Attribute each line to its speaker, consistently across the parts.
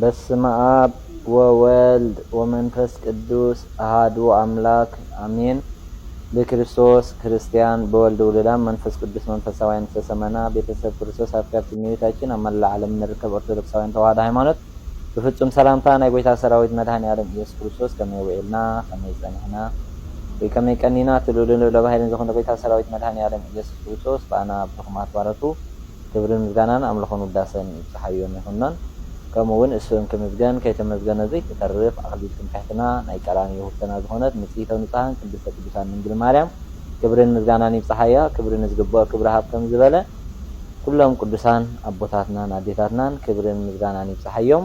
Speaker 1: በስመ አብ ወወልድ ወመንፈስ ቅዱስ አሐዱ አምላክ አሜን። በክርስቶስ ክርስቲያን በወልድ ውሉዳን መንፈስ ቅዱስ መንፈሳውያን ተሰመና ቤተሰብ ክርስቶስ አፍቃሪ እመቤታችን አመላ ዓለም ንርከብ ኦርቶዶክሳውያን ተዋህዶ ሃይማኖት በፍጹም ሰላምታ ናይ ጎይታ ሰራዊት መድኃኔዓለም ኢየሱስ ክርስቶስ ከመይ ወኤልና ከመይ ጸኒሕና ወይ ከመይ ቀኒና ትልሉን ለባህልን ዝኾነ ጎይታ ሰራዊት መድኃኔዓለም ኢየሱስ ክርስቶስ ባና ብኹማት ባረቱ ክብርን ምስጋናን አምልኾን ውዳሰን ይጽሐዮን ይሁንናን كمون اسم كمزجان كيتمزجان زي تترف أغلب تنحتنا نايكراني وحتنا زخونات مسيحة ونصحان كدسة كدسان من جل مريم كبرين مزجاناني بصحية كبرين مزجبوا كبرها بكم زبالة كلهم كدسان أبوتاتنا ناديتاتنا كبرين مزجاناني بصحيهم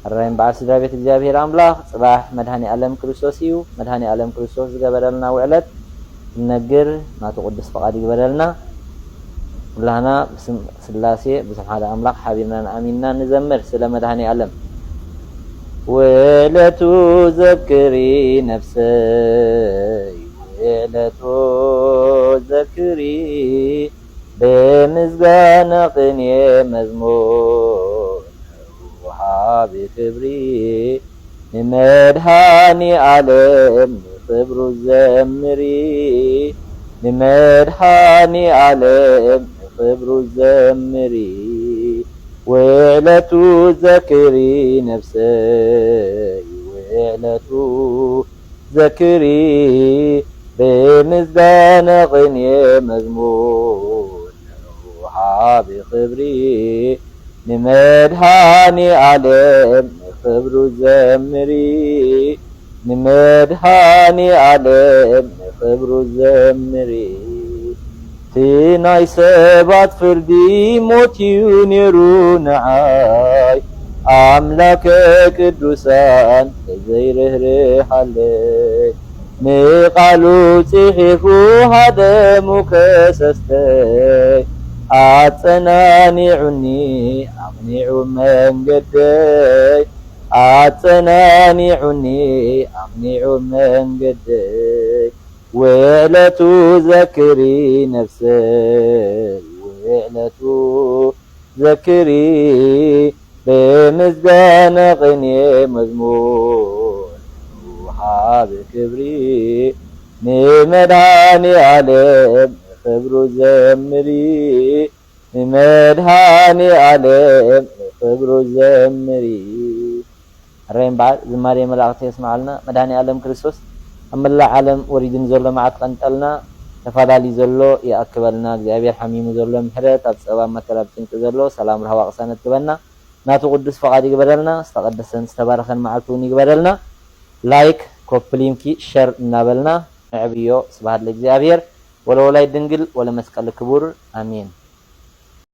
Speaker 1: الرئيم بعد سدرابة الجابير أملاخ صباح مدهاني ألم كريستوسيو مدهاني ألم كريستوس جبرلنا وعلت النجر ما تقدس فقادي جبرلنا لهنا بسم سلاسي بسم هذا أملاك حبيبنا أميننا نزمر سلام مدهاني علم ولا تذكري نفسي ولا تذكري بمزجان قني مزمور وحابي كبري مدهاني علم صبر الزمري مدهاني علم صبر الزمري ولا تذكري نفسي ولا تذكري بمزدان غني مزمور وحابي خبري مدهاني علم صبر الزمري مدهاني علم صبر الزمري تناي سبات فردي موتيون يرون عاي أملاك قدوسان زيره رحالي مقالو تحفو هذا مكسستي أتناني عني أمنع من قدي أتناني عني أمنع من قدي ولا تذكري نفسي ولا تذكري بمزجان غني مزمور وحاب كبري مدهاني علم خبر زمري مدهاني علم خبر زمري الرين بعد زماري ملاقتي يسمع لنا مدهاني علم كريستوس أملا عالم وريدن زلو معت قنطلنا تفادالي زلو يأكبلنا እግዚአብሔር حميم زلو محرت أبسوا مكربتين تزلو سلام رها وقسانت تبنا ناتو قدس فقاد يقبلنا استقدسن استبارخن معلتون يقبلنا لايك كوبلينكي شر نابلنا عبيو سبحان الله እግዚአብሔር ولا ولا يدنقل ولا مسقل كبور آمين